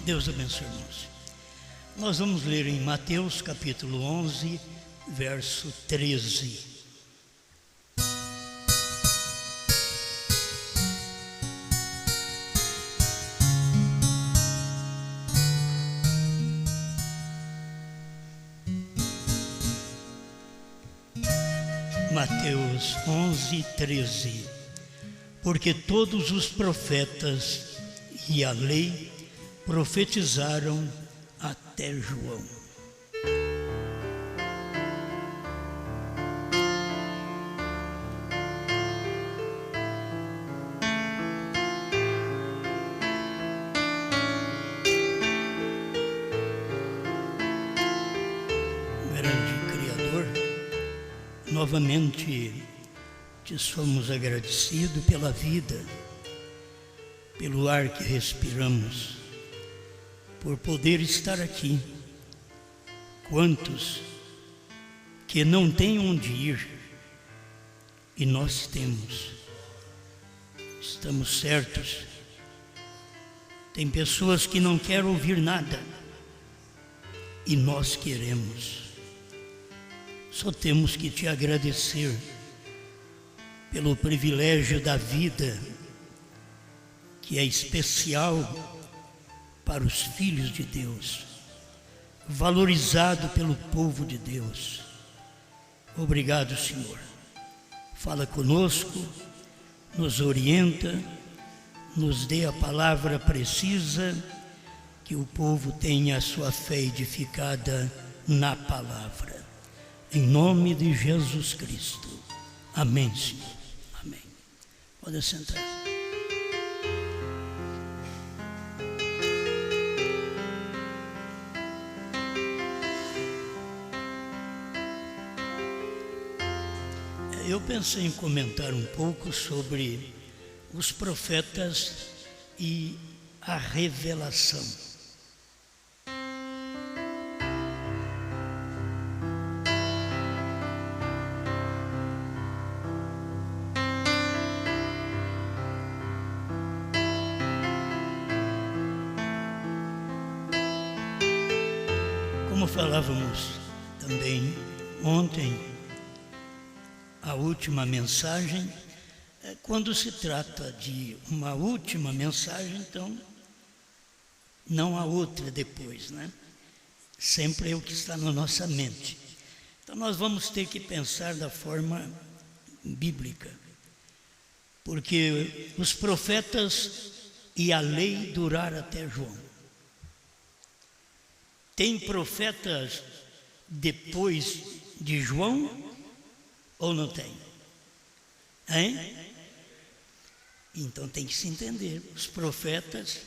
Deus abençoe, irmãos. Nós vamos ler em Mateus capítulo 11, verso 13. Mateus 11, 13. Porque todos os profetas e a lei profetizaram até João. Grande Criador, novamente te somos agradecidos pela vida, pelo ar que respiramos, por poder estar aqui. Quantos que não têm onde ir e nós temos. Estamos certos. Tem pessoas que não querem ouvir nada e nós queremos. Só temos que te agradecer pelo privilégio da vida, que é especial para os filhos de Deus, valorizado pelo povo de Deus. Obrigado, Senhor. Fala conosco, nos orienta, nos dê a palavra precisa, que o povo tenha a sua fé edificada na palavra. Em nome de Jesus Cristo. Amém, Senhor. Amém. Pode sentar. Eu pensei em comentar um pouco sobre os profetas e a revelação. Como falávamos também ontem, a última mensagem, quando se trata de uma última mensagem, então não há outra depois, né? Sempre é o que está na nossa mente. Então nós vamos ter que pensar da forma bíblica, porque os profetas e a lei duraram até João. Tem profetas depois de João ou não tem? Hein? Então tem que se entender. Os profetas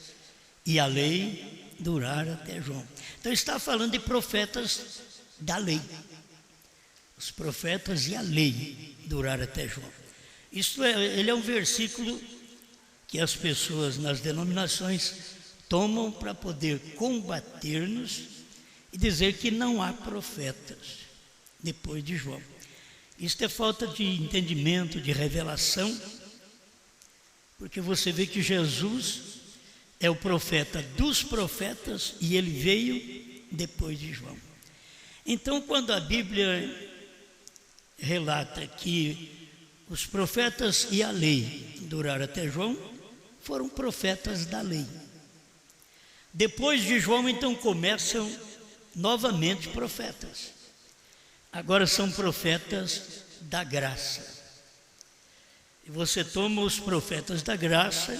e a lei duraram até João. Então está falando de profetas da lei. Os profetas e a lei duraram até João. Ele é um versículo que as pessoas nas denominações tomam para poder combater-nos e dizer que não há profetas depois de João. Isto é falta de entendimento, de revelação, porque você vê que Jesus é o profeta dos profetas e ele veio depois de João. Então, quando a Bíblia relata que os profetas e a lei duraram até João, foram profetas da lei. Depois de João, então, começam novamente profetas. Agora são profetas da graça. E você toma os profetas da graça,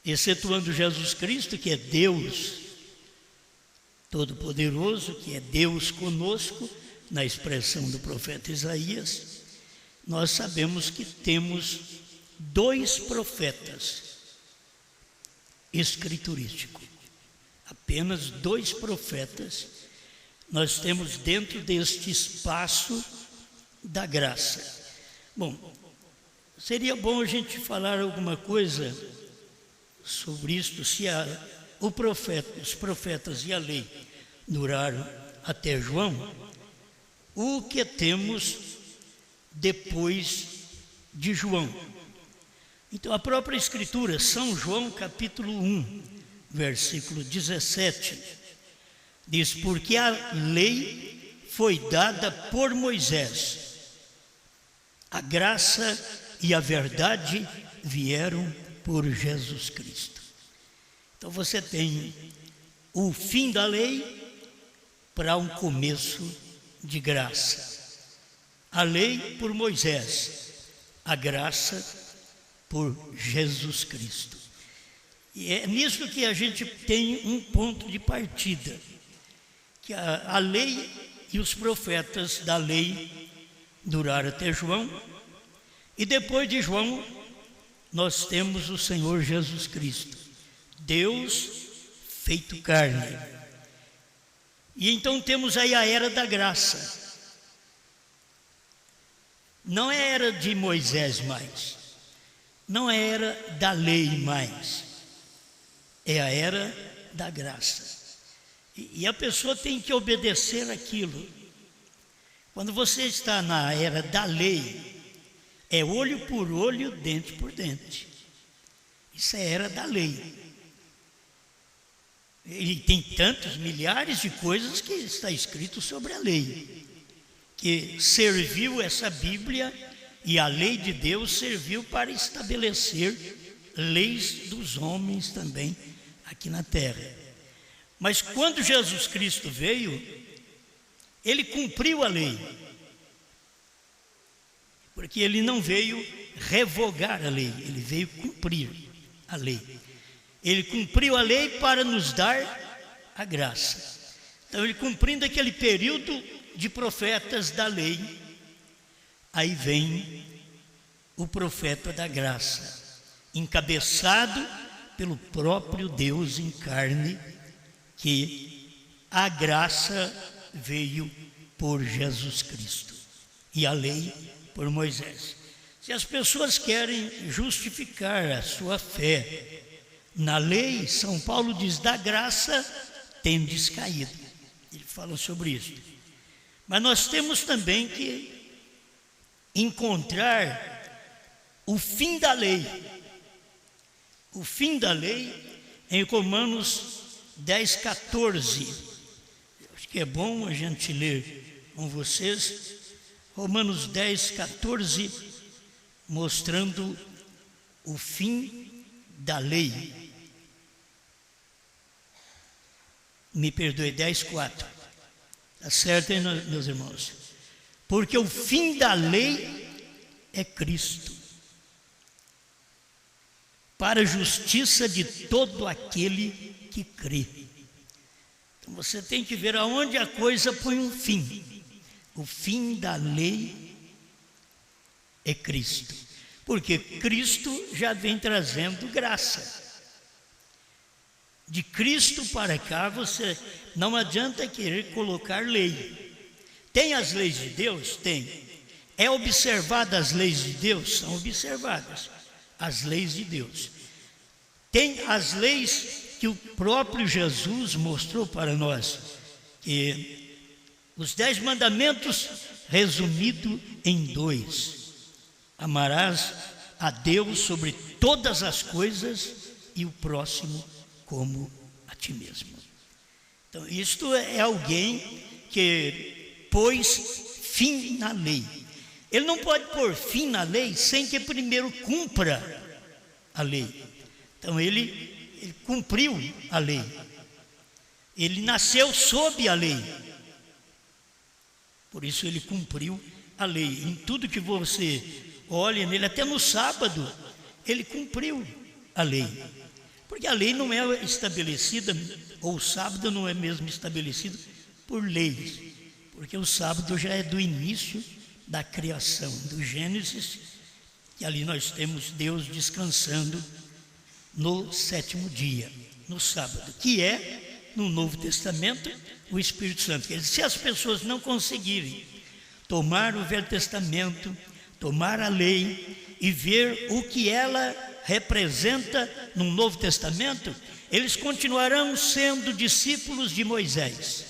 excetuando Jesus Cristo, que é Deus Todo-Poderoso, que é Deus conosco, na expressão do profeta Isaías, nós sabemos que temos dois profetas escriturísticos. Apenas dois profetas nós temos dentro deste espaço da graça. Bom, seria bom a gente falar alguma coisa sobre isto, se os profetas e a lei duraram até João, o que temos depois de João. Então a própria Escritura, São João capítulo 1, versículo 17, diz: porque a lei foi dada por Moisés, a graça e a verdade vieram por Jesus Cristo. Então você tem o fim da lei para um começo de graça. A lei por Moisés, a graça por Jesus Cristo. E é nisso que a gente tem um ponto de partida, que a lei e os profetas da lei duraram até João, e depois de João nós temos o Senhor Jesus Cristo, Deus feito carne. E então temos aí a era da graça. Não é era de Moisés mais, não é era da lei mais, é a era da graça. E a pessoa tem que obedecer aquilo. Quando você está na era da lei, é olho por olho, dente por dente. Isso é era da lei. E tem tantos milhares de coisas que está escrito sobre a lei, que serviu essa Bíblia, e a lei de Deus serviu para estabelecer leis dos homens também aqui na terra. Mas quando Jesus Cristo veio, ele cumpriu a lei, porque ele não veio revogar a lei, ele veio cumprir a lei. Ele cumpriu a lei para nos dar a graça. Então, ele cumprindo aquele período de profetas da lei, aí vem o profeta da graça, encabeçado pelo próprio Deus em carne, que a graça veio por Jesus Cristo e a lei por Moisés. Se as pessoas querem justificar a sua fé na lei, São Paulo diz: da graça tendes caído. Ele fala sobre isso. Mas nós temos também que encontrar o fim da lei. O fim da lei em Romanos 10, 14. Acho que é bom a gente ler com vocês. Romanos 10, 14, mostrando o fim da lei. Me perdoe, 10, 4. Está certo, hein, meus irmãos? Porque o fim da lei é Cristo, para a justiça de todo aquele que crê. Então você tem que ver aonde a coisa põe um fim. O fim da lei é Cristo, porque Cristo já vem trazendo graça. De Cristo para cá, você não adianta querer colocar lei. Tem as leis de Deus? Tem. É observadas as leis de Deus? São observadas as leis de Deus. Tem as leis que o próprio Jesus mostrou para nós, que os 10 mandamentos resumido em 2: amarás a Deus sobre todas as coisas e o próximo como a ti mesmo. Então, isto é alguém que pôs fim na lei. Ele não pode pôr fim na lei sem que primeiro cumpra a lei. Então, ele cumpriu a lei. Ele nasceu sob a lei. Por isso ele cumpriu a lei. Em tudo que você olha nele, até no sábado, ele cumpriu a lei. Porque a lei não é estabelecida, ou o sábado não é mesmo estabelecido por leis. Porque o sábado já é do início da criação, do Gênesis, e ali nós temos Deus descansando no 7º dia, no sábado, que é, no Novo Testamento, o Espírito Santo. Quer dizer, se as pessoas não conseguirem tomar o Velho Testamento, tomar a lei e ver o que ela representa no Novo Testamento, eles continuarão sendo discípulos de Moisés,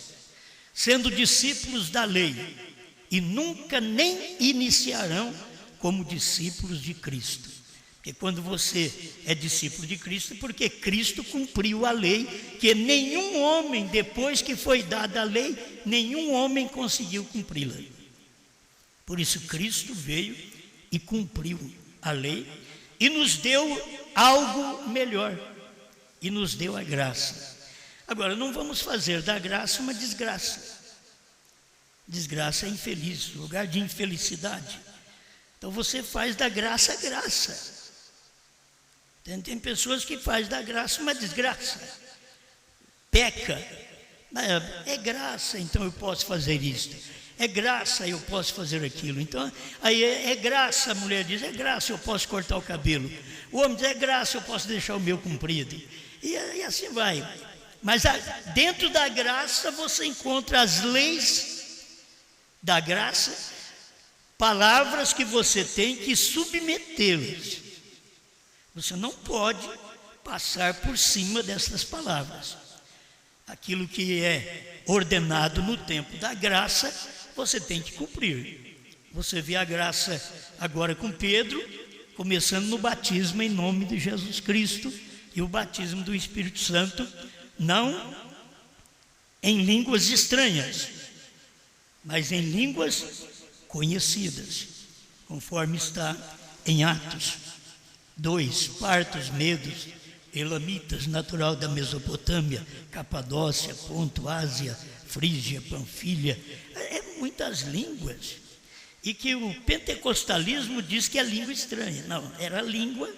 sendo discípulos da lei, e nunca nem iniciarão como discípulos de Cristo. Porque quando você é discípulo de Cristo, porque Cristo cumpriu a lei, que nenhum homem, depois que foi dada a lei, nenhum homem conseguiu cumpri-la. Por isso Cristo veio e cumpriu a lei e nos deu algo melhor, e nos deu a graça. Agora, não vamos fazer da graça uma desgraça. Desgraça é infeliz, lugar de infelicidade. Então você faz da graça graça. Tem pessoas que fazem da graça uma desgraça. Peca. É graça, então eu posso fazer isto. É graça, eu posso fazer aquilo. Então, aí é graça, a mulher diz, é graça, eu posso cortar o cabelo. O homem diz, é graça, eu posso deixar o meu comprido. E assim vai. Mas dentro da graça você encontra as leis da graça, palavras que você tem que submetê-las. Você não pode passar por cima dessas palavras. Aquilo que é ordenado no tempo da graça, você tem que cumprir. Você vê a graça agora com Pedro, começando no batismo em nome de Jesus Cristo e o batismo do Espírito Santo, não em línguas estranhas, mas em línguas conhecidas, conforme está em Atos 2, partos, medos, elamitas, natural da Mesopotâmia, Capadócia, Ponto, Ásia, Frígia, Panfilha, muitas línguas. E que o pentecostalismo diz que é língua estranha. Não, era a língua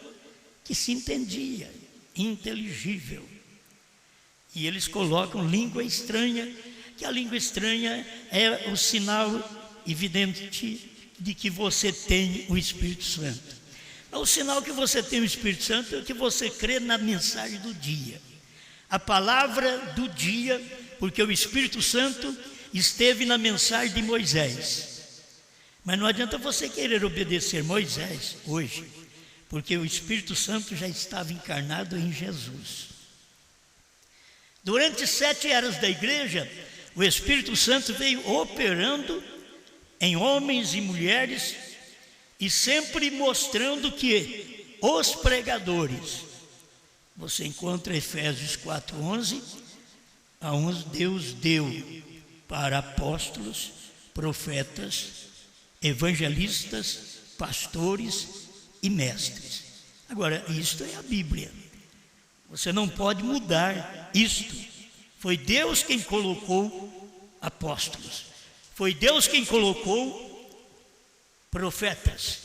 que se entendia, inteligível. E eles colocam língua estranha, que a língua estranha é o sinal evidente de que você tem o Espírito Santo. O sinal que você tem o Espírito Santo é que você crê na mensagem do dia. A palavra do dia, porque o Espírito Santo esteve na mensagem de Moisés. Mas não adianta você querer obedecer Moisés hoje, porque o Espírito Santo já estava encarnado em Jesus. Durante 7 eras da igreja, o Espírito Santo veio operando em homens e mulheres, e sempre mostrando que os pregadores, você encontra Efésios 4:11, aonde Deus deu para apóstolos, profetas, evangelistas, pastores e mestres. Agora, isto é a Bíblia. Você não pode mudar isto. Foi Deus quem colocou apóstolos. Foi Deus quem colocou profetas.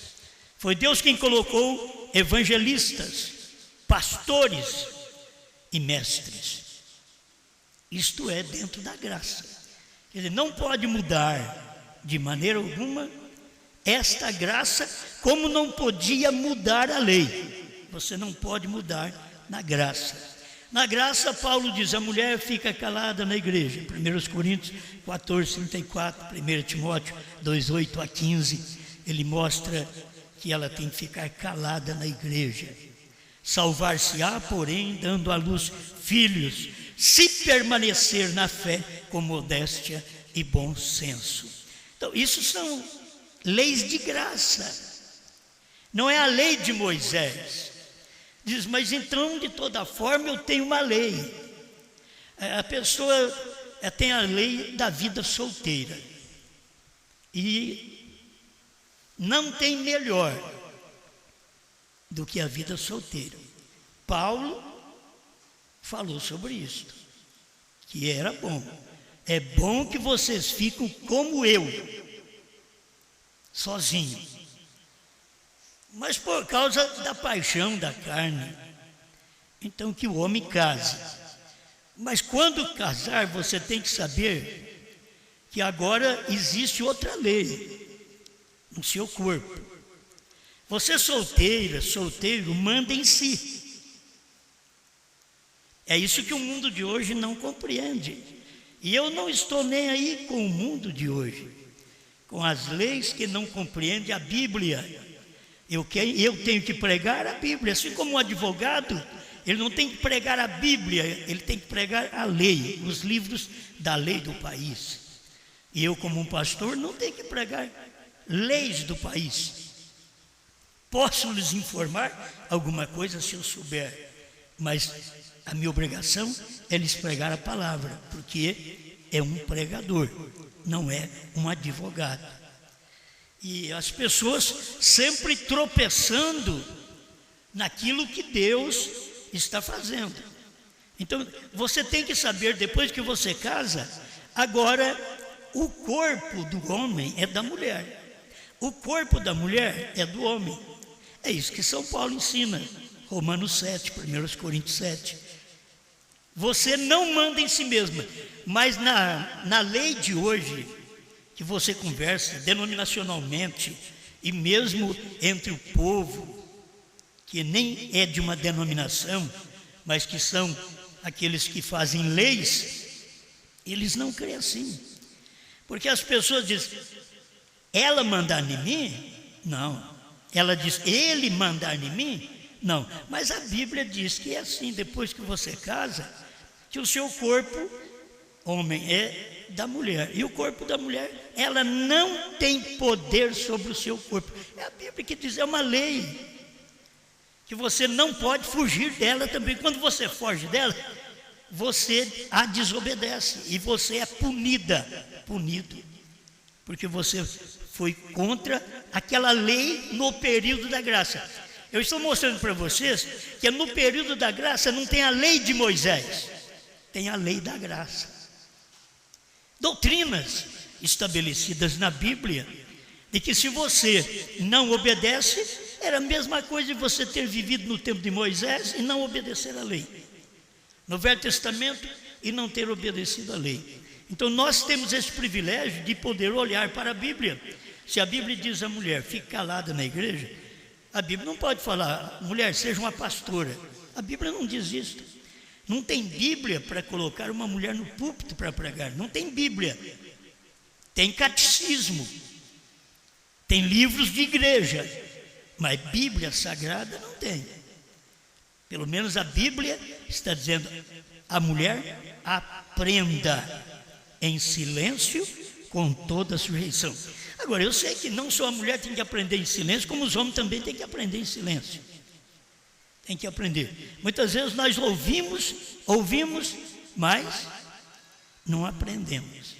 Foi Deus quem colocou evangelistas, pastores e mestres. Isto é dentro da graça. Quer dizer, não pode mudar de maneira alguma esta graça, como não podia mudar a lei. Você não pode mudar na graça. Na graça, Paulo diz, a mulher fica calada na igreja. 1 Coríntios 14:34, 1 Timóteo 2:8-15, ele mostra que ela tem que ficar calada na igreja. Salvar-se-á, porém, dando à luz filhos, se permanecer na fé com modéstia e bom senso. Então, isso são leis de graça. Não é a lei de Moisés. Diz, mas então, de toda forma, eu tenho uma lei. A pessoa tem a lei da vida solteira. E não tem melhor do que a vida solteira. Paulo falou sobre isso, que era bom. É bom que vocês fiquem como eu, sozinho. Mas por causa da paixão da carne, então que o homem case. Mas quando casar, você tem que saber que agora existe outra lei no seu corpo. Você solteira, solteiro, manda em si. É isso que o mundo de hoje não compreende. E eu não estou nem aí com o mundo de hoje, com as leis que não compreendem a Bíblia. Eu tenho que pregar a Bíblia, assim como um advogado, ele não tem que pregar a Bíblia, ele tem que pregar a lei, os livros da lei do país. E eu, como um pastor, não tenho que pregar leis do país. Posso lhes informar alguma coisa se eu souber, mas a minha obrigação é lhes pregar a palavra, porque é um pregador, não é um advogado. E as pessoas sempre tropeçando naquilo que Deus está fazendo. Então, você tem que saber, depois que você casa, agora o corpo do homem é da mulher, o corpo da mulher é do homem. É isso que São Paulo ensina, Romanos 7, 1 Coríntios 7. Você não manda em si mesma, mas na lei de hoje, que você conversa denominacionalmente, e mesmo entre o povo, que nem é de uma denominação, mas que são aqueles que fazem leis, eles não creem assim. Porque as pessoas dizem, ela mandar em mim? Não. Ela diz, ele mandar em mim? Não. Mas a Bíblia diz que é assim, depois que você casa, que o seu corpo, homem, é da mulher. E o corpo da mulher, ela não tem poder sobre o seu corpo. É a Bíblia que diz, é uma lei, que você não pode fugir dela também. Quando você foge dela, você a desobedece e você é punido, porque você foi contra aquela lei no período da graça. Eu estou mostrando para vocês que no período da graça não tem a lei de Moisés, tem a lei da graça. Doutrinas estabelecidas na Bíblia, de que se você não obedece, era a mesma coisa de você ter vivido no tempo de Moisés e não obedecer a lei. No Velho Testamento e não ter obedecido a lei. Então nós temos esse privilégio de poder olhar para a Bíblia. Se a Bíblia diz à mulher, fique calada na igreja, a Bíblia não pode falar, mulher, seja uma pastora. A Bíblia não diz isso. Não tem Bíblia para colocar uma mulher no púlpito para pregar. Não tem Bíblia. Tem catecismo. Tem livros de igreja. Mas Bíblia Sagrada não tem. Pelo menos a Bíblia está dizendo, a mulher aprenda em silêncio com toda a sujeição. Agora, eu sei que não só a mulher tem que aprender em silêncio, como os homens também têm que aprender em silêncio. Tem que aprender. Muitas vezes nós ouvimos, mas não aprendemos.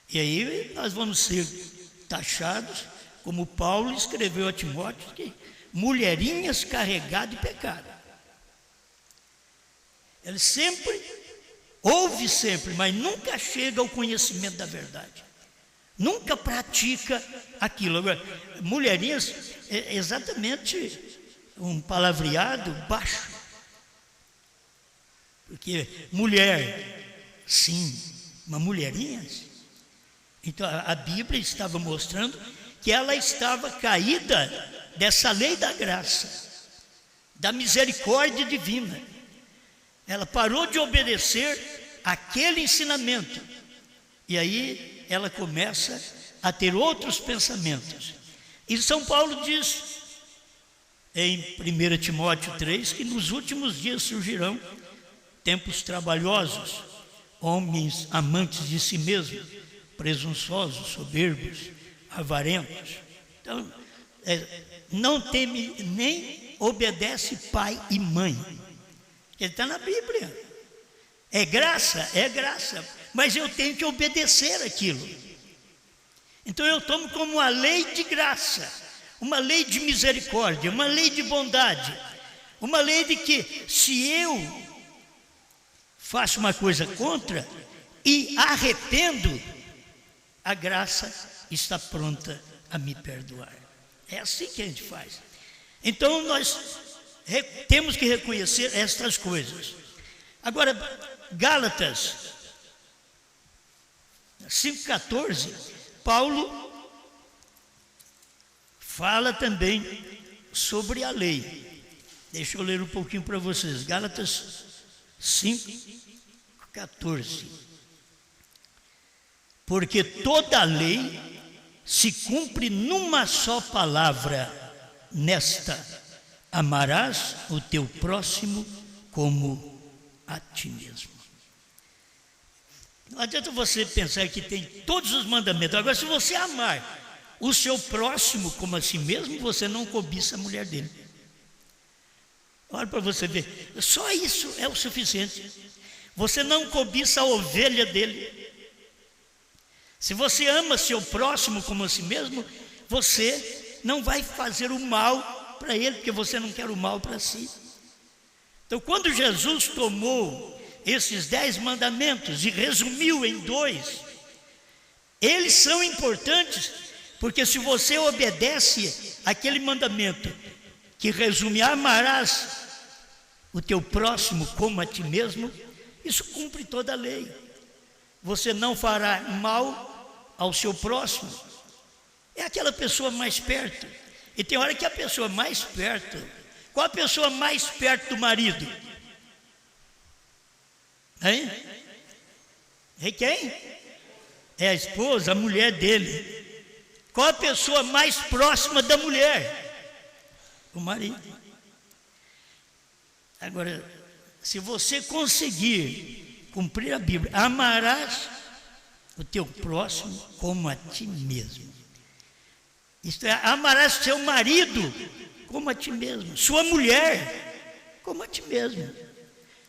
E aí nós vamos ser taxados, como Paulo escreveu a Timóteo, que mulherinhas carregadas de pecado. Ele ouve sempre, mas nunca chega ao conhecimento da verdade. Nunca pratica aquilo. Agora, mulherinhas é exatamente um palavreado baixo. Porque mulher, sim, uma mulherinha. Então a Bíblia estava mostrando que ela estava caída dessa lei da graça, da misericórdia divina. Ela parou de obedecer aquele ensinamento. E aí ela começa a ter outros pensamentos. E São Paulo diz em 1 Timóteo 3 que nos últimos dias surgirão tempos trabalhosos, homens amantes de si mesmos, presunçosos, soberbos, avarentos. Então, não teme nem obedece pai e mãe. Ele está na Bíblia. É graça, mas eu tenho que obedecer aquilo. Então eu tomo como uma lei de graça, uma lei de misericórdia, uma lei de bondade, uma lei de que se eu faço uma coisa contra e arrependo, a graça está pronta a me perdoar. É assim que a gente faz. Então nós temos que reconhecer estas coisas. Agora, Gálatas 5,14, Paulo fala também sobre a lei. Deixa eu ler um pouquinho para vocês. Gálatas 5,14. Porque toda a lei se cumpre numa só palavra, nesta: amarás o teu próximo como a ti mesmo. Não adianta você pensar que tem todos os mandamentos. Agora, se você amar o seu próximo como a si mesmo, você não cobiça a mulher dele. Olha para você ver, só isso é o suficiente. Você não cobiça a ovelha dele. Se você ama seu próximo como a si mesmo, você não vai fazer o mal para ele, porque você não quer o mal para si. Então, quando Jesus tomou esses 10 mandamentos e resumiu em 2, eles são importantes, porque se você obedece aquele mandamento que resume: amarás o teu próximo como a ti mesmo, isso cumpre toda a lei. Você não fará mal ao seu próximo. É aquela pessoa mais perto. E tem hora que a pessoa mais perto, qual a pessoa mais perto do marido? Hein? É quem? É a esposa, a mulher dele. Qual a pessoa mais próxima da mulher? O marido. Agora, se você conseguir cumprir a Bíblia, amarás o teu próximo como a ti mesmo. Isto é, amarás seu marido como a ti mesmo, sua mulher como a ti mesmo.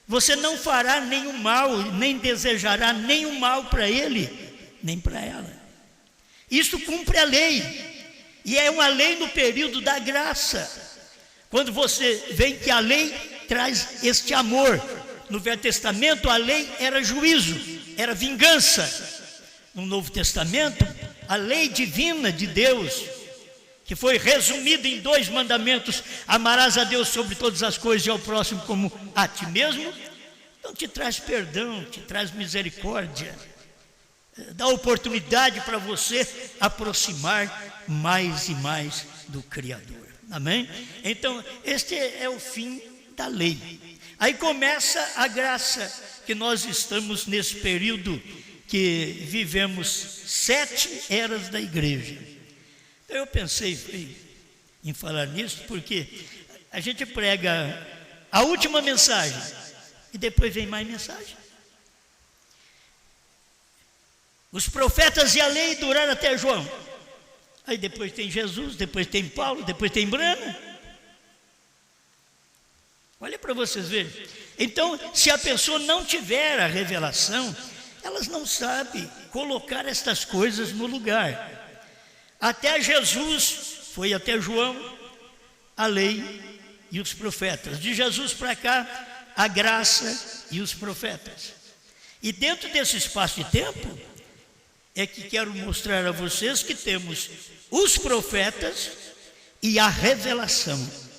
Você não fará nenhum mal, nem desejará nenhum mal para ele, nem para ela. Isso cumpre a lei, e é uma lei no período da graça. Quando você vê que a lei traz este amor. No Velho Testamento a lei era juízo, era vingança. No Novo Testamento, a lei divina de Deus, que foi resumida em 2 mandamentos: amarás a Deus sobre todas as coisas e ao próximo como a ti mesmo, então te traz perdão, te traz misericórdia, dá oportunidade para você aproximar mais e mais do Criador. Amém? Então, este é o fim da lei. Aí começa a graça, que nós estamos nesse período que vivemos 7 eras da igreja. Então eu pensei em falar nisso, porque a gente prega a última mensagem e depois vem mais mensagem. Os profetas e a lei duraram até João. Aí depois tem Jesus, depois tem Paulo, depois tem Brana. Olha para vocês verem. Então, se a pessoa não tiver a revelação, elas não sabem colocar estas coisas no lugar. Até Jesus, foi até João, a lei e os profetas. De Jesus para cá, a graça e os profetas. E dentro desse espaço de tempo, é que quero mostrar a vocês que temos os profetas e a revelação.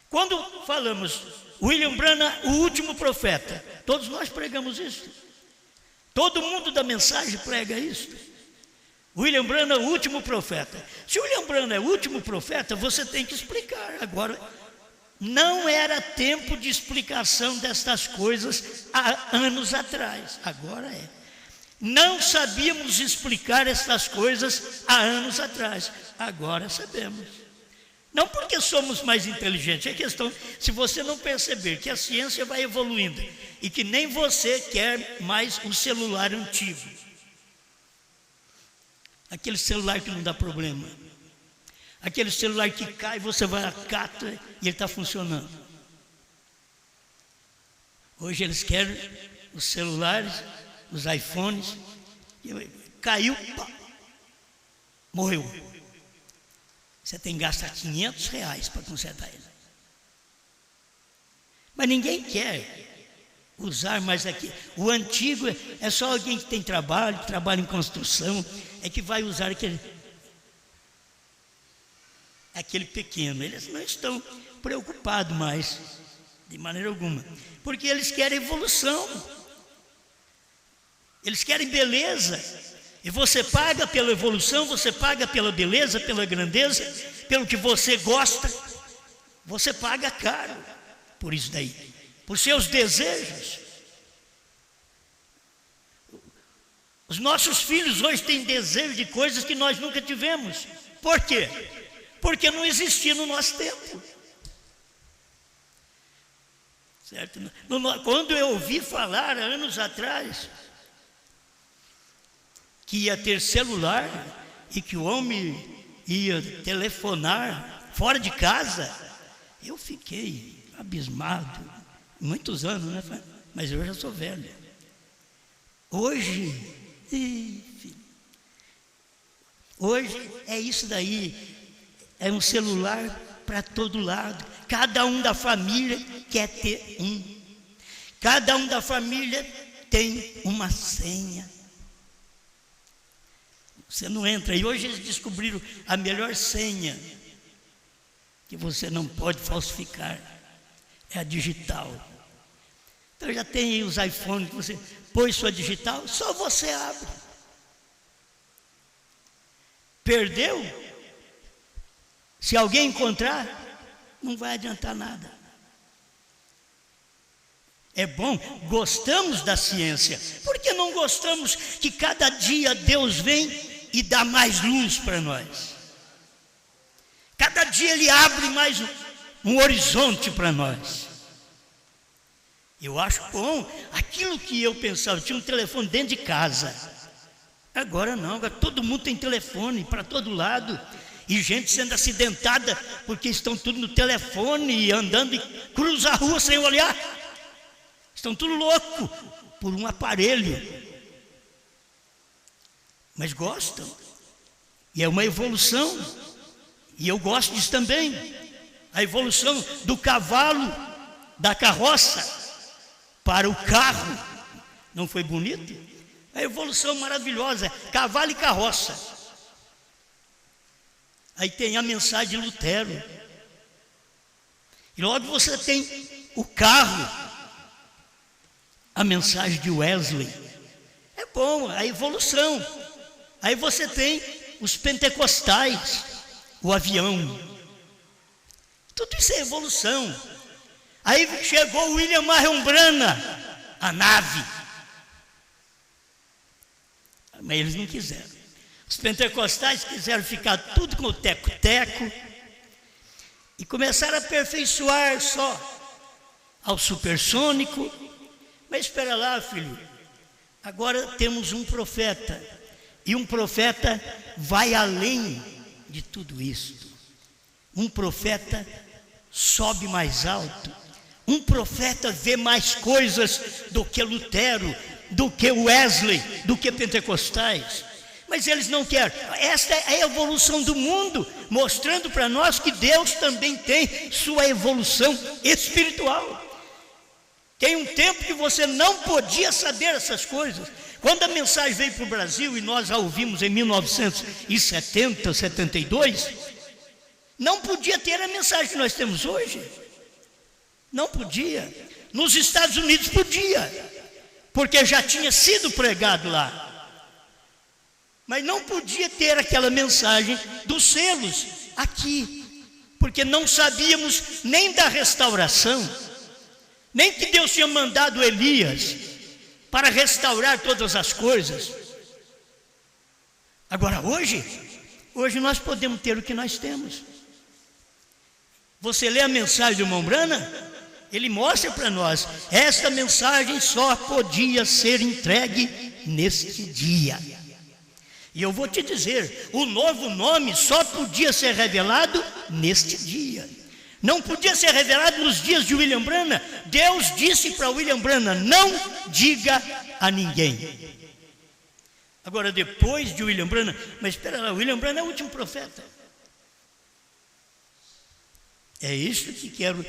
Quando falamos William Branham, o último profeta, todos nós pregamos isso. Todo mundo da mensagem prega isso. William Branham, o último profeta. Se William Branham é o último profeta, você tem que explicar. Agora, não era tempo de explicação destas coisas há anos atrás. Agora é. Não sabíamos explicar estas coisas há anos atrás. Agora sabemos. Não porque somos mais inteligentes, é questão, se você não perceber que a ciência vai evoluindo e que nem você quer mais um celular antigo, aquele celular que não dá problema, aquele celular que cai, você vai a cata e ele está funcionando. Hoje eles querem os celulares, os iPhones, caiu, pá, morreu. Você tem que gastar R$500 para consertar ele. Mas ninguém quer usar mais aqui. O antigo é só alguém que tem trabalho, que trabalha em construção, é que vai usar aquele pequeno. Eles não estão preocupados mais, de maneira alguma, porque eles querem evolução, eles querem beleza. E você paga pela evolução, você paga pela beleza, pela grandeza, pelo que você gosta. Você paga caro por isso daí, por seus desejos. Os nossos filhos hoje têm desejo de coisas que nós nunca tivemos. Por quê? Porque não existia no nosso tempo. Certo? Quando eu ouvi falar, há anos atrás, que ia ter celular, e que o homem ia telefonar fora de casa, eu fiquei abismado. Muitos anos, né? Mas eu já sou velho. Hoje é isso daí. É um celular para todo lado. Cada um da família quer ter um. Cada um da família tem uma senha. Você não entra. E hoje eles descobriram a melhor senha que você não pode falsificar. É a digital. Então já tem aí os iPhones que você põe sua digital, só você abre. Perdeu? Se alguém encontrar, não vai adiantar nada. É bom, gostamos da ciência. Por que não gostamos que cada dia Deus vem e dá mais luz para nós? Cada dia Ele abre mais um horizonte para nós. Eu acho bom. Aquilo que eu pensava, tinha um telefone dentro de casa. Agora não, agora todo mundo tem telefone para todo lado. E gente sendo acidentada porque estão tudo no telefone e andando e cruzam a rua sem olhar. Estão tudo louco por um aparelho. Mas gostam. E é uma evolução. E eu gosto disso também. A evolução do cavalo, da carroça, para o carro. Não foi bonito? A evolução maravilhosa. Cavalo e carroça. Aí tem a mensagem de Lutero. E logo você tem o carro. A mensagem de Wesley. É bom, a evolução. Aí você tem os pentecostais, o avião. Tudo isso é evolução. Aí chegou o William Marion Branham, a nave. Mas eles não quiseram. Os pentecostais quiseram ficar tudo com o teco-teco e começaram a aperfeiçoar só ao supersônico. Mas espera lá, filho, agora temos um profeta, e um profeta vai além de tudo isso. Um profeta sobe mais alto, um profeta vê mais coisas do que Lutero, do que Wesley, do que pentecostais. Mas eles não querem. Esta é a evolução do mundo, mostrando para nós que Deus também tem sua evolução espiritual. Tem um tempo que você não podia saber essas coisas. Quando a mensagem veio para o Brasil, e nós a ouvimos em 1970, 72, não podia ter a mensagem que nós temos hoje. Não podia. Nos Estados Unidos podia, porque já tinha sido pregado lá. Mas não podia ter aquela mensagem dos selos aqui, porque não sabíamos nem da restauração, nem que Deus tinha mandado Elias para restaurar todas as coisas. Agora hoje nós podemos ter o que nós temos. Você lê a mensagem do irmão Branham, ele mostra para nós, esta mensagem só podia ser entregue neste dia. E eu vou te dizer, o novo nome só podia ser revelado neste dia. Não podia ser revelado nos dias de William Branham. Deus disse para William Branham, não diga a ninguém. Agora depois de William Branham, mas espera lá, William Branham é o último profeta. É isso que quero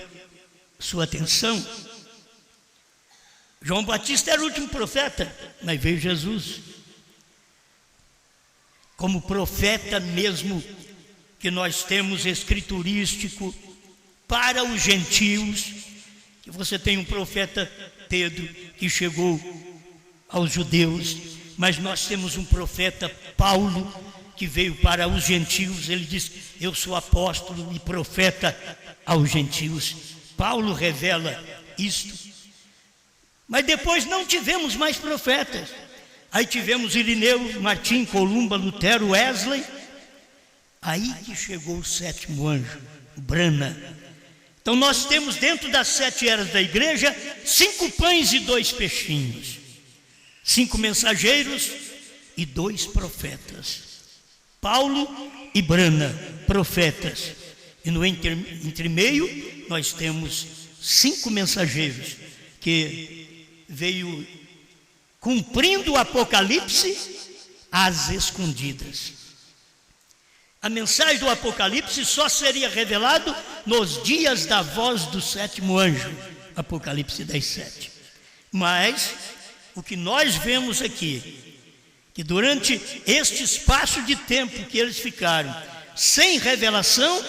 sua atenção. João Batista era o último profeta, mas veio Jesus. Como profeta mesmo que nós temos escriturístico para os gentios, que você tem um profeta Pedro que chegou aos judeus, mas nós temos um profeta Paulo que veio para os gentios. Ele diz, eu sou apóstolo e profeta aos gentios. Paulo revela isto. Mas depois não tivemos mais profetas. Aí tivemos Irineu, Martim, Columba, Lutero, Wesley. Aí que chegou o sétimo anjo, o Branham. Então nós temos dentro das 7 eras da igreja 5 pães e 2 peixinhos, 5 mensageiros e 2 profetas. Paulo e Brana, profetas. E no entremeio nós temos 5 mensageiros que veio cumprindo o Apocalipse às escondidas. A mensagem do Apocalipse só seria revelado nos dias da voz do 7º anjo, Apocalipse 10:7. Mas o que nós vemos aqui, que durante este espaço de tempo que eles ficaram sem revelação,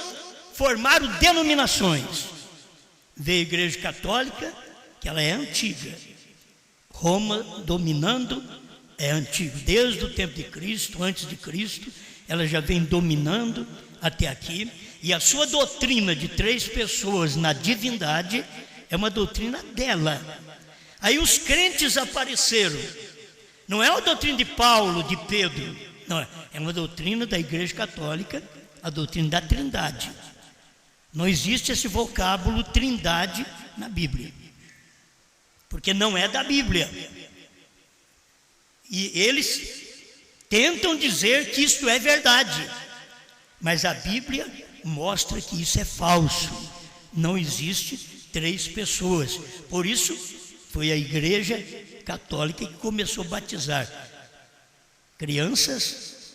formaram denominações. Veio a Igreja Católica, que ela é antiga. Roma dominando é antigo, desde o tempo de Cristo, antes de Cristo, ela já vem dominando até aqui. E a sua doutrina de 3 pessoas na divindade é uma doutrina dela. Aí os crentes apareceram. Não é uma doutrina de Paulo, de Pedro, não, é uma doutrina da Igreja Católica, a doutrina da Trindade. Não existe esse vocábulo Trindade na Bíblia, porque não é da Bíblia. E eles tentam dizer que isto é verdade, mas a Bíblia mostra que isso é falso. Não existe 3 pessoas. Por isso foi a Igreja Católica que começou a batizar crianças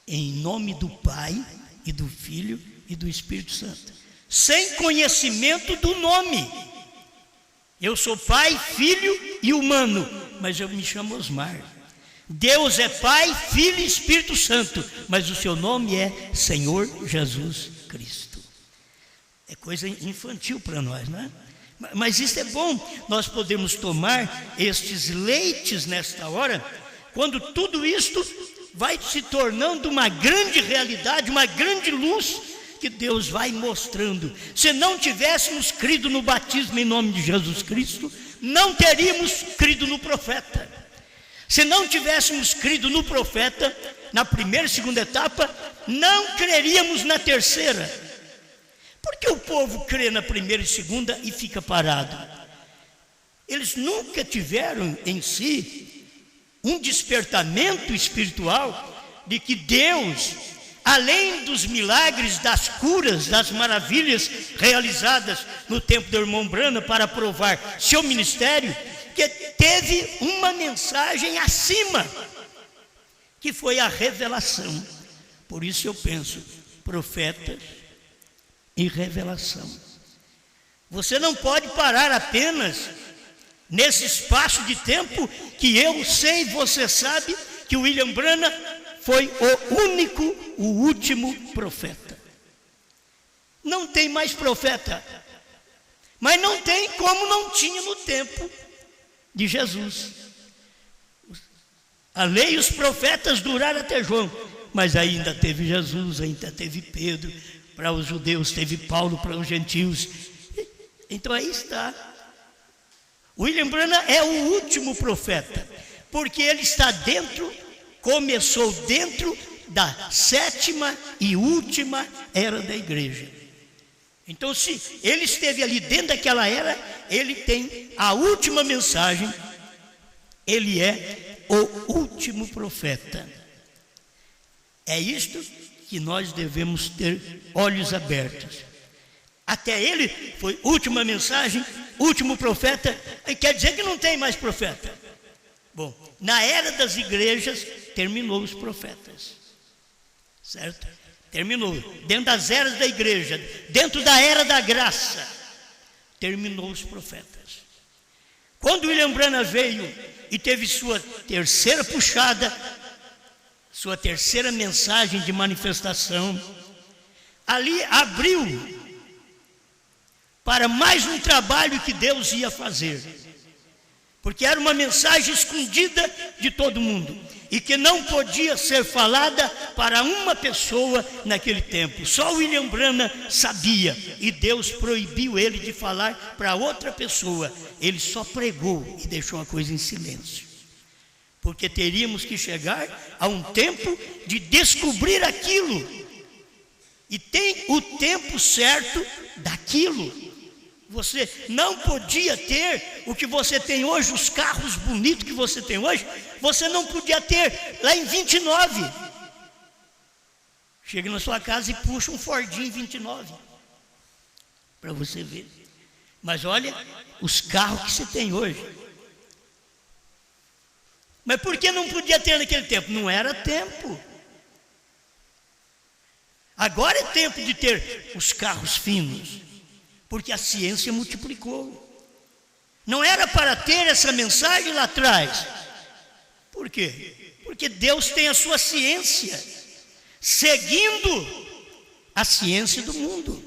em nome do Pai e do Filho e do Espírito Santo, sem conhecimento do nome. Eu sou Pai, Filho e humano, mas eu me chamo Osmar. Deus é Pai, Filho e Espírito Santo, mas o seu nome é Senhor Jesus Cristo. É coisa infantil para nós, não é? Mas isso é bom, nós podemos tomar estes leites nesta hora, quando tudo isto vai se tornando uma grande realidade, uma grande luz que Deus vai mostrando. Se não tivéssemos crido no batismo em nome de Jesus Cristo, não teríamos crido no profeta. Se não tivéssemos crido no profeta, na primeira e segunda etapa, não creríamos na terceira. Por que o povo crê na primeira e segunda e fica parado? Eles nunca tiveram em si um despertamento espiritual de que Deus, além dos milagres, das curas, das maravilhas realizadas no tempo do irmão Brana para provar seu ministério, que teve uma mensagem acima, que foi a revelação. Por isso eu penso, profetas e revelação. Você não pode parar apenas nesse espaço de tempo que eu sei, você sabe, que William Brana foi o único, o último profeta. Não tem mais profeta, mas não tem como não tinha no tempo de Jesus. A lei e os profetas duraram até João, mas ainda teve Jesus, ainda teve Pedro. Para os judeus teve Paulo, para os gentios. Então aí está. William Brana é o último profeta, porque ele está dentro, começou dentro da 7ª e última era da igreja. Então, se ele esteve ali dentro daquela era, ele tem a última mensagem, ele é o último profeta. É isto que nós devemos ter olhos abertos. Até ele foi última mensagem, último profeta, e quer dizer que não tem mais profeta. Bom, na era das igrejas terminou os profetas, certo? Terminou, dentro das eras da igreja, dentro da era da graça, terminou os profetas. Quando William Brana veio e teve sua terceira puxada, sua terceira mensagem de manifestação, ali abriu para mais um trabalho que Deus ia fazer, porque era uma mensagem escondida de todo mundo e que não podia ser falada para uma pessoa naquele tempo. Só William Brana sabia, e Deus proibiu ele de falar para outra pessoa. Ele só pregou e deixou a coisa em silêncio, porque teríamos que chegar a um tempo de descobrir aquilo, e tem o tempo certo daquilo. Você não podia ter o que você tem hoje, os carros bonitos que você tem hoje, você não podia ter lá em 29. Chega na sua casa e puxa um Fordinho 29 para você ver. Mas olha os carros que você tem hoje. Mas por que não podia ter naquele tempo? Não era tempo. Agora é tempo de ter os carros finos, porque a ciência multiplicou. Não era para ter essa mensagem lá atrás. Por quê? Porque Deus tem a sua ciência, seguindo a ciência do mundo.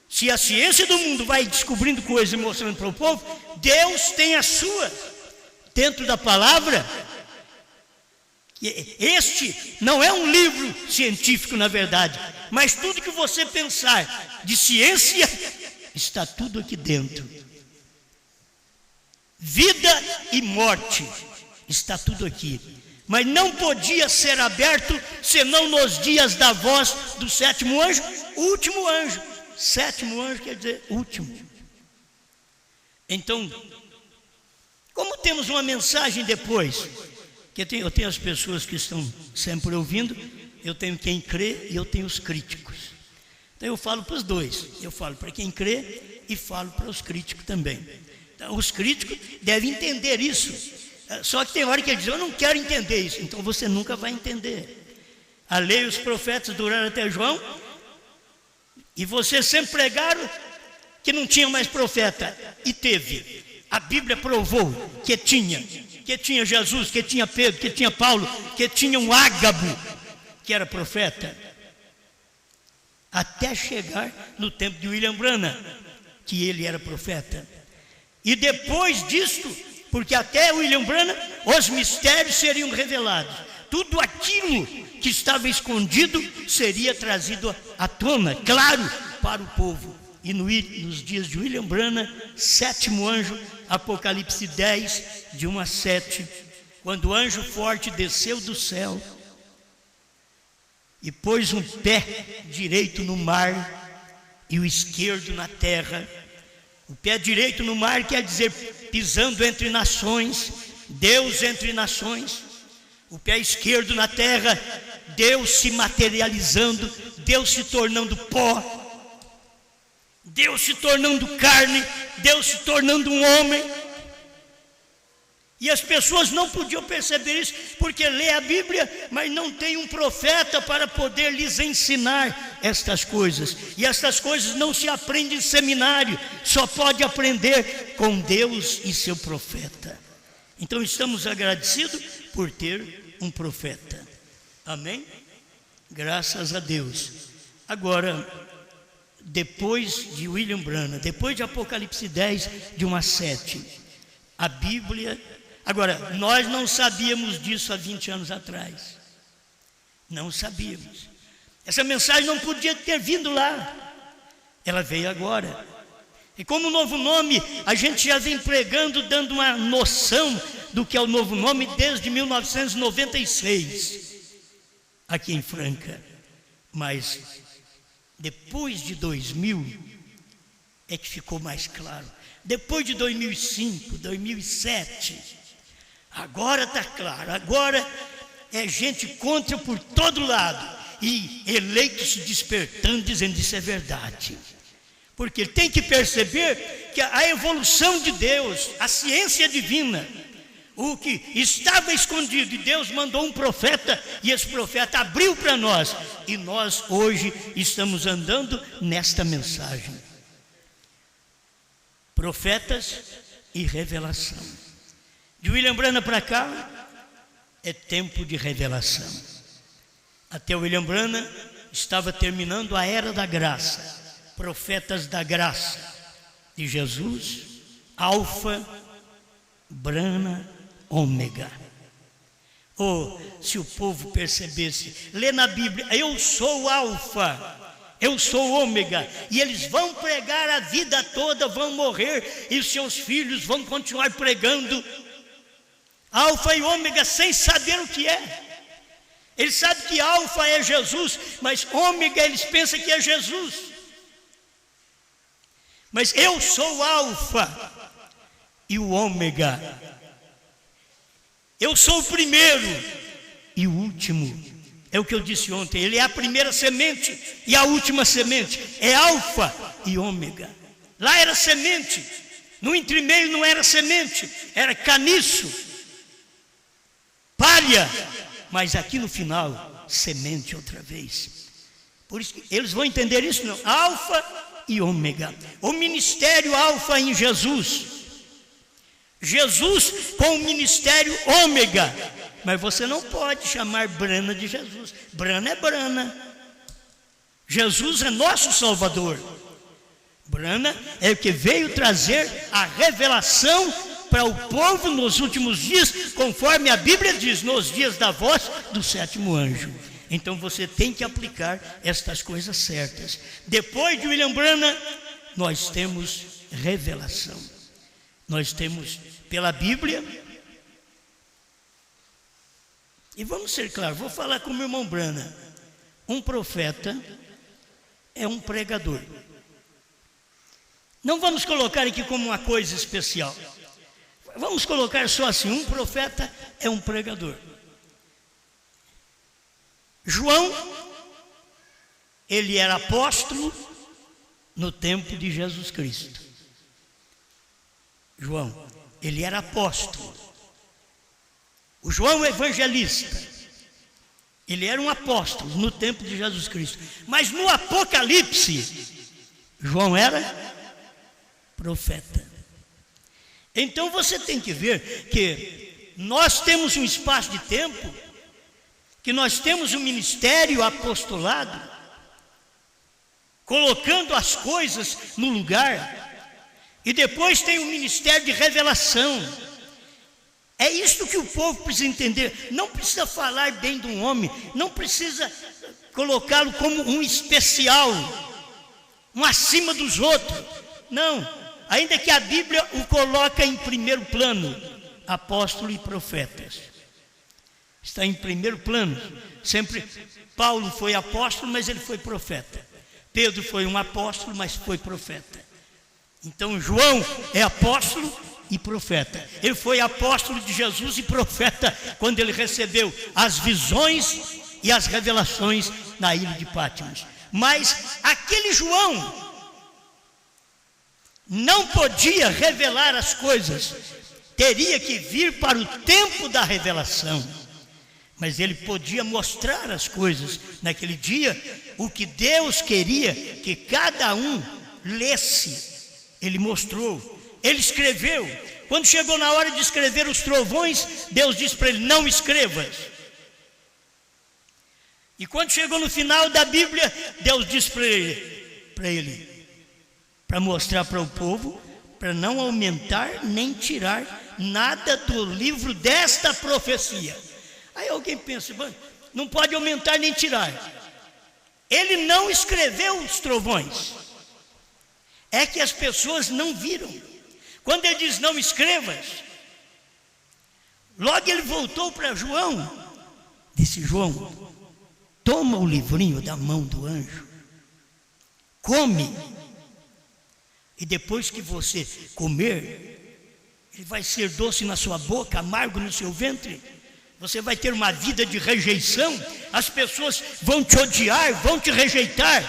Se a ciência do mundo vai descobrindo coisas e mostrando para o povo, Deus tem a sua. Dentro da palavra, este não é um livro científico na verdade, mas tudo que você pensar de ciência, está tudo aqui dentro. Vida e morte, está tudo aqui. Mas não podia ser aberto senão nos dias da voz do sétimo anjo, último anjo. Sétimo anjo quer dizer último. Então, como temos uma mensagem depois? Que eu tenho as pessoas que estão sempre ouvindo, eu tenho quem crê e eu tenho os críticos. Então eu falo para os dois, eu falo para quem crê e falo para os críticos também. Então, os críticos devem entender isso. Só que tem hora que ele diz, eu não quero entender isso. Então você nunca vai entender. A lei e os profetas duraram até João, e vocês sempre pregaram que não tinha mais profeta, e teve. A Bíblia provou que tinha Jesus, que tinha Pedro, que tinha Paulo, que tinha um Ágabo, que era profeta. Até chegar no tempo de William Branham, que ele era profeta. E depois disto, porque até William Branham, os mistérios seriam revelados. Tudo aquilo que estava escondido seria trazido à tona, claro, para o povo. E nos dias de William Branham, sétimo anjo, Apocalipse 10, de 1 a 7, quando o anjo forte desceu do céu e pôs um pé direito no mar e o esquerdo na terra. O pé direito no mar quer dizer pisando entre nações, Deus entre nações. O pé esquerdo na terra, Deus se materializando, Deus se tornando pó, Deus se tornando carne, Deus se tornando um homem. E as pessoas não podiam perceber isso, porque lê a Bíblia, mas não tem um profeta para poder lhes ensinar estas coisas. E estas coisas não se aprendem em seminário, só pode aprender com Deus e seu profeta. Então estamos agradecidos por ter um profeta. Amém? Graças a Deus. Agora, depois de William Branham, depois de Apocalipse 10, de 1 a 7, a Bíblia... Agora, nós não sabíamos disso há 20 anos atrás. Não sabíamos. Essa mensagem não podia ter vindo lá. Ela veio agora. E como novo nome, a gente já vem pregando, dando uma noção do que é o novo nome desde 1996, aqui em Franca. Mas depois de 2000 é que ficou mais claro. Depois de 2005, 2007, agora está claro. Agora é gente contra por todo lado e eleitos se despertando, dizendo isso é verdade. Porque tem que perceber que a evolução de Deus, a ciência divina, o que estava escondido, e Deus mandou um profeta, e esse profeta abriu para nós, e nós hoje estamos andando nesta mensagem. Profetas e revelação. De William Branham para cá, é tempo de revelação. Até William Branham estava terminando a era da graça. Profetas da graça de Jesus, Alfa, Branham, Ômega. Oh, se o povo percebesse, lê na Bíblia, eu sou Alfa, eu sou Ômega, e eles vão pregar a vida toda, vão morrer, e seus filhos vão continuar pregando Alfa e Ômega sem saber o que é. Eles sabem que Alfa é Jesus, mas Ômega eles pensam que é Jesus. Mas eu sou o Alfa e o Ômega. Eu sou o primeiro e o último. É o que eu disse ontem, ele é a primeira semente e a última semente, é alfa e ômega. Lá era semente, no entremeio não era semente, era caniço, palha, mas aqui no final, semente outra vez. Por isso que eles vão entender isso, não? Alfa e ômega, o ministério alfa em Jesus, Jesus com o ministério ômega. Mas você não pode chamar Brana de Jesus. Brana é Brana. Jesus é nosso Salvador. Brana é o que veio trazer a revelação para o povo nos últimos dias, conforme a Bíblia diz, nos dias da voz do sétimo anjo. Então você tem que aplicar estas coisas certas. Depois de William Branham, nós temos revelação. Nós temos pela Bíblia. E vamos ser claros, vou falar com o meu irmão Branham. Um profeta é um pregador. Não vamos colocar aqui como uma coisa especial. Vamos colocar só assim, um profeta é um pregador. João, ele era apóstolo no tempo de Jesus Cristo. João, ele era apóstolo. O João evangelista, ele era um apóstolo no tempo de Jesus Cristo. Mas no Apocalipse, João era profeta. Então você tem que ver que nós temos um espaço de tempo, que nós temos um ministério apostolado, colocando as coisas no lugar, e depois tem um ministério de revelação. É isso que o povo precisa entender. Não precisa falar bem de um homem, não precisa colocá-lo como um especial, um acima dos outros. Não, ainda que a Bíblia o coloca em primeiro plano, apóstolo e profetas. Está em primeiro plano. Sempre Paulo foi apóstolo, mas ele foi profeta. Pedro foi um apóstolo, mas foi profeta. Então João é apóstolo e profeta. Ele foi apóstolo de Jesus e profeta quando ele recebeu as visões e as revelações na ilha de Patmos. Mas aquele João não podia revelar as coisas, teria que vir para o tempo da revelação. Mas ele podia mostrar as coisas naquele dia, o que Deus queria que cada um lesse. Ele mostrou. Ele escreveu. Quando chegou na hora de escrever os trovões, Deus disse para ele: não escrevas. E quando chegou no final da Bíblia, Deus disse para ele, para mostrar para o povo, para não aumentar nem tirar nada do livro desta profecia. Aí alguém pensa, não pode aumentar nem tirar. Ele não escreveu os trovões. É que as pessoas não viram. Quando ele diz não escrevas, logo ele voltou para João, disse: João, toma o livrinho da mão do anjo, come, e depois que você comer, ele vai ser doce na sua boca, amargo no seu ventre. Você vai ter uma vida de rejeição, as pessoas vão te odiar, vão te rejeitar.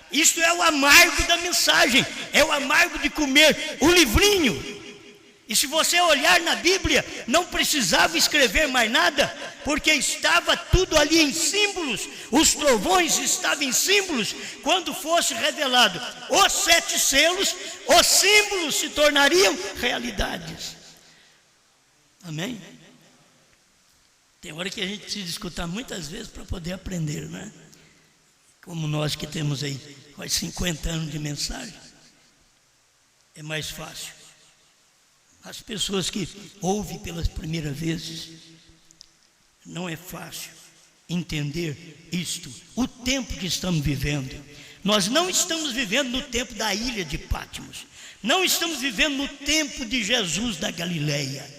Isto é o amargo da mensagem, é o amargo de comer o livrinho. E se você olhar na Bíblia, não precisava escrever mais nada, porque estava tudo ali em símbolos. Os trovões estavam em símbolos. Quando fosse revelado os 7 selos, os símbolos se tornariam realidades. Amém? Tem hora que a gente precisa escutar muitas vezes para poder aprender, não é? Como nós que temos aí quase 50 anos de mensagem, é mais fácil. As pessoas que ouvem pelas primeiras vezes, não é fácil entender isto, o tempo que estamos vivendo. Nós não estamos vivendo no tempo da ilha de Patmos, não estamos vivendo no tempo de Jesus da Galileia,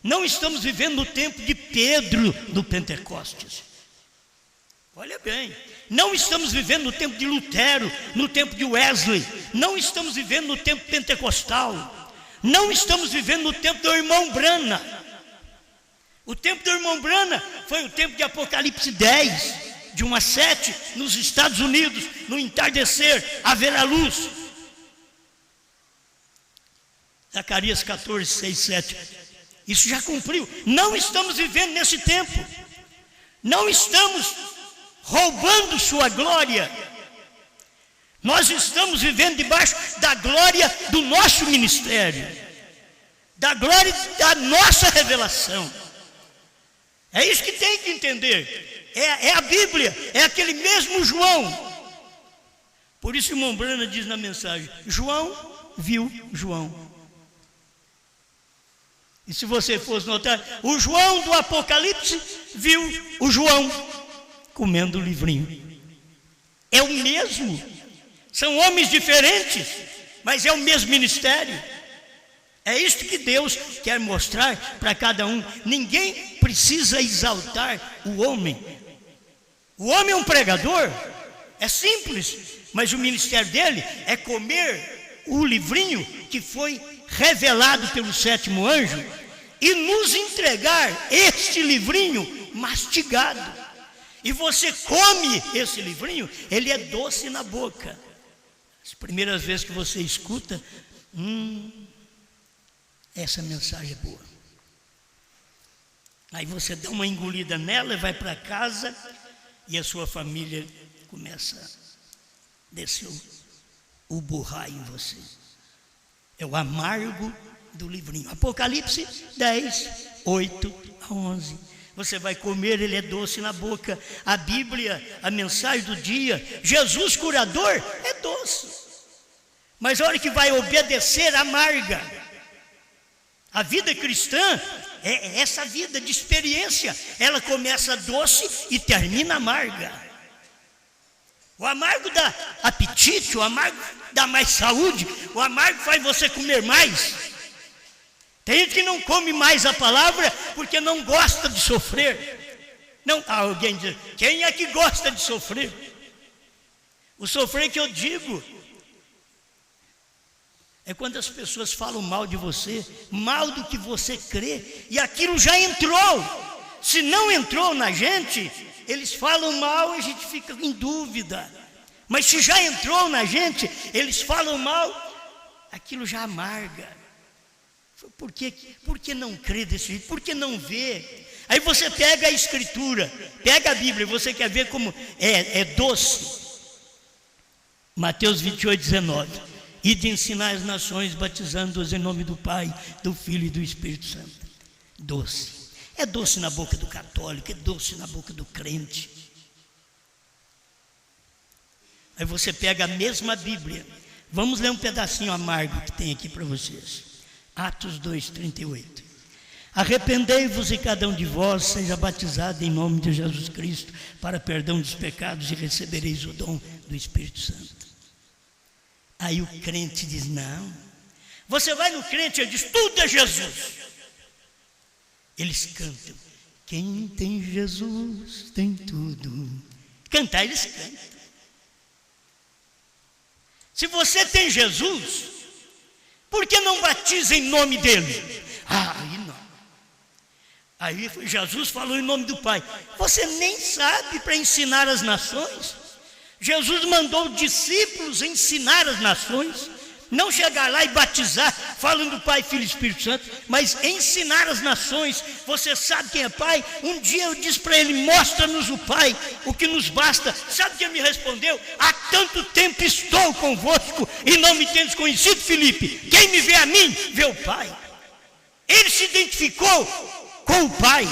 não estamos vivendo no tempo de Pedro do Pentecostes. Olha bem, não estamos vivendo no tempo de Lutero, no tempo de Wesley, não estamos vivendo no tempo pentecostal, não estamos vivendo no tempo do irmão Branham. O tempo do irmão Branham foi o tempo de Apocalipse 10. de 1 a 7, nos Estados Unidos, no entardecer, haverá luz. Zacarias 14, 6, 7. Isso já cumpriu. Não estamos vivendo nesse tempo. Não estamos roubando sua glória. Nós estamos vivendo debaixo da glória do nosso ministério, da glória da nossa revelação. É isso que tem que entender. É a Bíblia, é aquele mesmo João. Por isso o irmão Brana diz na mensagem: João viu João. E se você fosse notar, o João do Apocalipse viu o João comendo o livrinho. É o mesmo. São homens diferentes, mas é o mesmo ministério. É isso que Deus quer mostrar para cada um. Ninguém precisa exaltar o homem. O homem é um pregador, é simples, mas o ministério dele é comer o livrinho que foi revelado pelo sétimo anjo e nos entregar este livrinho mastigado. E você come esse livrinho, ele é doce na boca. As primeiras vezes que você escuta, essa mensagem é boa. Aí você dá uma engolida nela, vai para casa e a sua família começa a descer o burrai em você. É o amargo do livrinho. Apocalipse 10, 8 a 11. Você vai comer, ele é doce na boca. A Bíblia, a mensagem do dia, Jesus curador, é doce. Mas a hora que vai obedecer, amarga. A vida cristã é essa vida de experiência. Ela começa doce e termina amarga. O amargo dá apetite, o amargo dá mais saúde, o amargo faz você comer mais. Tem gente que não come mais a palavra porque não gosta de sofrer. Não, alguém diz, quem é que gosta de sofrer? O sofrer que eu digo é quando as pessoas falam mal de você, mal do que você crê, e aquilo já entrou. Se não entrou na gente, eles falam mal e a gente fica em dúvida. Mas se já entrou na gente, eles falam mal, aquilo já amarga. Por que não crê desse jeito? Por que não vê? Aí você pega a Escritura, pega a Bíblia, você quer ver como é doce. Mateus 28, 19. E de ensinar as nações, batizando-os em nome do Pai, do Filho e do Espírito Santo. Doce. É doce na boca do católico, é doce na boca do crente. Aí você pega a mesma Bíblia. Vamos ler um pedacinho amargo que tem aqui para vocês. Atos 2, 38. Arrependei-vos e cada um de vós seja batizado em nome de Jesus Cristo para perdão dos pecados e recebereis o dom do Espírito Santo. Aí o crente diz, não. Você vai no crente e ele diz, tudo é Jesus. Eles cantam, quem tem Jesus tem tudo. Cantar eles cantam. Se você tem Jesus, por que não batiza em nome dele? Aí não. Aí Jesus falou em nome do Pai. Você nem sabe para ensinar as nações. Jesus mandou discípulos ensinar as nações, não chegar lá e batizar, falando do Pai, Filho e Espírito Santo, mas ensinar as nações. Você sabe quem é Pai? Um dia eu disse para ele, mostra-nos o Pai, o que nos basta. Sabe quem me respondeu? Há tanto tempo estou convosco e não me tendes conhecido, Filipe. Quem me vê a mim, vê o Pai. Ele se identificou com o Pai.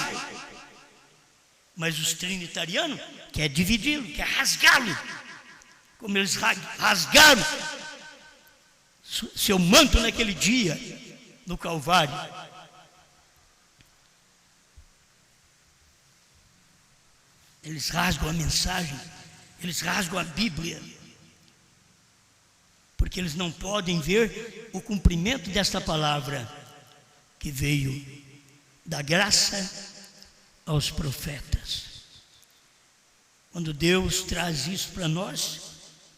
Mas os trinitarianos querem dividi-lo, querem rasgá-lo. Como eles rasgaram seu manto naquele dia, no Calvário. Eles rasgam a mensagem, eles rasgam a Bíblia, porque eles não podem ver o cumprimento desta palavra, que veio da graça aos profetas. Quando Deus traz isso para nós,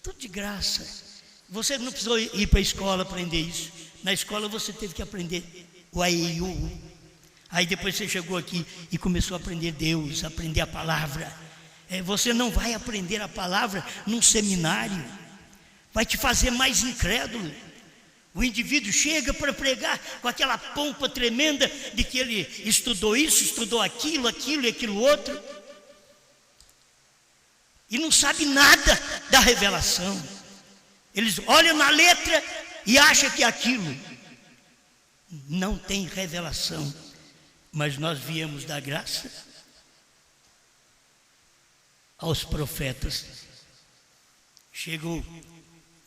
tudo de graça. Você não precisou ir para a escola aprender isso. Na escola você teve que aprender o AEU. Aí depois você chegou aqui e começou a aprender Deus, a aprender a palavra. Você não vai aprender a palavra num seminário, vai te fazer mais incrédulo. O indivíduo chega para pregar com aquela pompa tremenda de que ele estudou isso, estudou aquilo e aquilo outro, e não sabe nada da revelação. Eles olham na letra e acham que é aquilo. Não tem revelação. Mas nós viemos da graça aos profetas. Chegou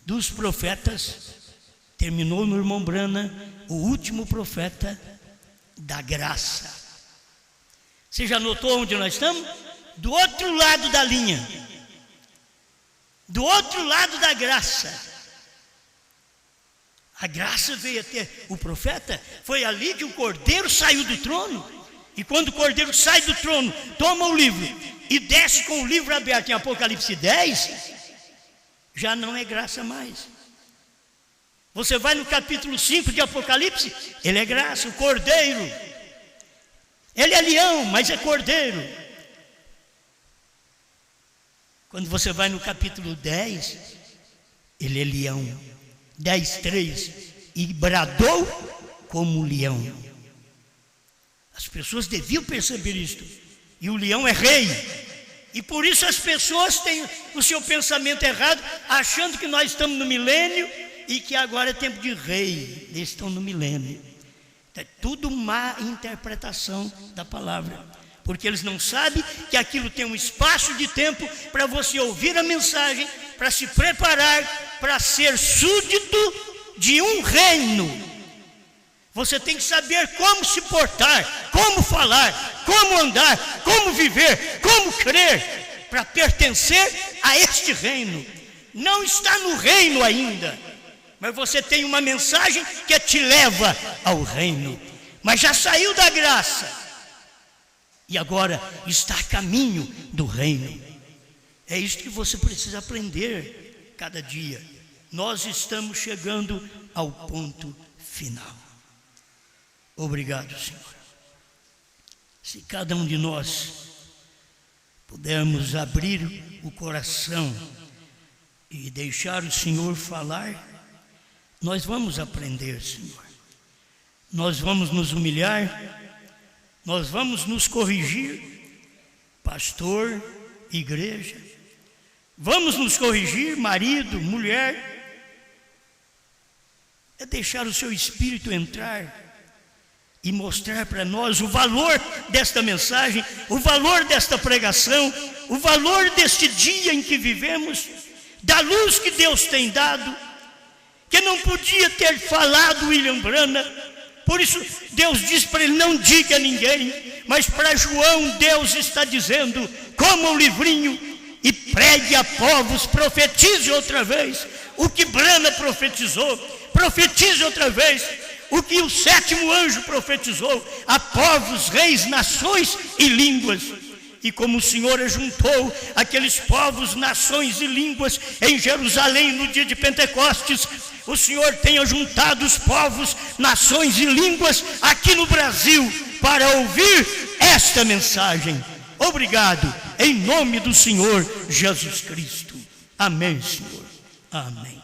dos profetas, terminou no irmão Brana, o último profeta da graça. Você já notou onde nós estamos? Do outro lado da linha, do outro lado da graça. A graça veio até o profeta, foi ali que o cordeiro saiu do trono. E quando o cordeiro sai do trono, toma o livro e desce com o livro aberto em Apocalipse 10, já não é graça mais. Você vai no capítulo 5 de Apocalipse, ele é graça, o cordeiro. Ele é leão, mas é cordeiro. Quando você vai no capítulo 10, ele é leão. 10:3, e bradou como leão. As pessoas deviam perceber isto. E o leão é rei. E por isso as pessoas têm o seu pensamento errado, achando que nós estamos no milênio e que agora é tempo de rei. Eles estão no milênio. É tudo má interpretação da palavra, porque eles não sabem que aquilo tem um espaço de tempo para você ouvir a mensagem, para se preparar para ser súdito de um reino. Você tem que saber como se portar, como falar, como andar, como viver, como crer, para pertencer a este reino. Não está no reino ainda, mas você tem uma mensagem que te leva ao reino. Mas já saiu da graça e agora está a caminho do reino. É isso que você precisa aprender cada dia. Nós estamos chegando ao ponto final. Obrigado, Senhor. Se cada um de nós pudermos abrir o coração e deixar o Senhor falar, nós vamos aprender, Senhor. Nós vamos nos humilhar, nós vamos nos corrigir, pastor, igreja. Vamos nos corrigir, marido, mulher. É deixar o seu Espírito entrar e mostrar para nós o valor desta mensagem, o valor desta pregação, o valor deste dia em que vivemos, da luz que Deus tem dado, que não podia ter falado William Brana. Por isso Deus diz para ele: não diga a ninguém. Mas para João Deus está dizendo: coma o livrinho e pregue a povos, profetize outra vez o que Brana profetizou, profetize outra vez o que o sétimo anjo profetizou a povos, reis, nações e línguas. E como o Senhor ajuntou aqueles povos, nações e línguas em Jerusalém no dia de Pentecostes, o Senhor tem ajuntado os povos, nações e línguas aqui no Brasil para ouvir esta mensagem. Obrigado, em nome do Senhor Jesus Cristo. Amém, Senhor. Amém.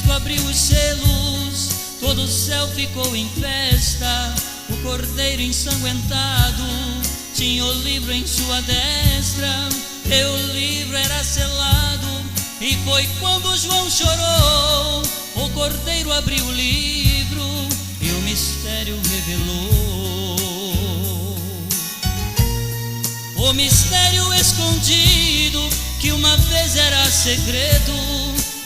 Abriu os selos, todo o céu ficou em festa. O cordeiro ensanguentado tinha o livro em sua destra, e o livro era selado. E foi quando João chorou, o cordeiro abriu o livro e o mistério revelou. O mistério escondido, que uma vez era segredo,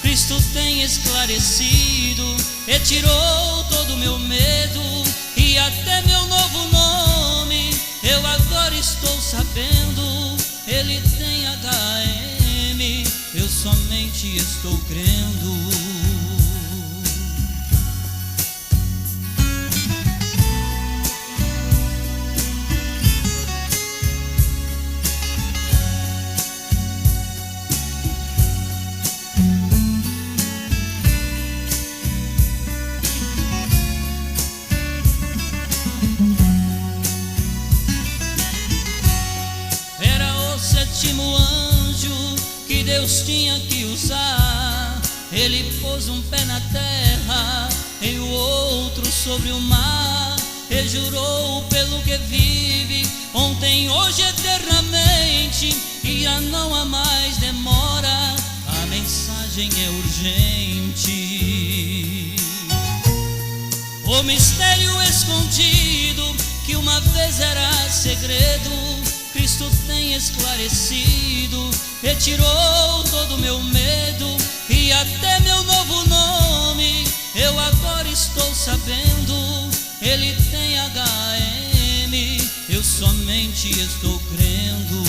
Cristo tem esclarecido e tirou todo o meu medo, e até meu novo nome eu agora estou sabendo. Ele tem HM, eu somente estou crendo. sétimo anjo que Deus tinha que usar. Ele pôs um pé na terra e o outro sobre o mar, e jurou pelo que vive, ontem, hoje, eternamente, e já não há mais demora, a mensagem é urgente. O mistério escondido que uma vez era segredo, Cristo tem esclarecido, retirou todo meu medo e até meu novo nome eu agora estou sabendo. Ele tem HM, eu somente estou crendo.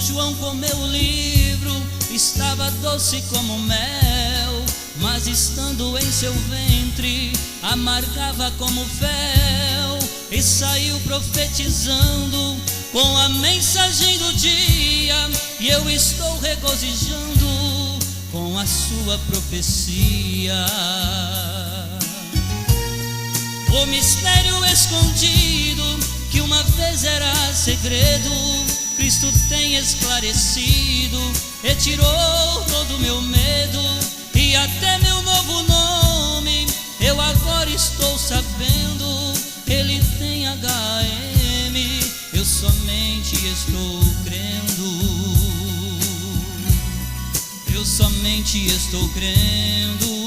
João comeu o livro, estava doce como mel, mas estando em seu ventre, amargava como fel. E saiu profetizando com a mensagem do dia, e eu estou regozijando com a sua profecia. O mistério escondido que uma vez era segredo, Cristo tem esclarecido, retirou todo meu medo e até meu novo nome eu agora estou sabendo. Ele tem HM, eu somente estou crendo. Eu somente estou crendo.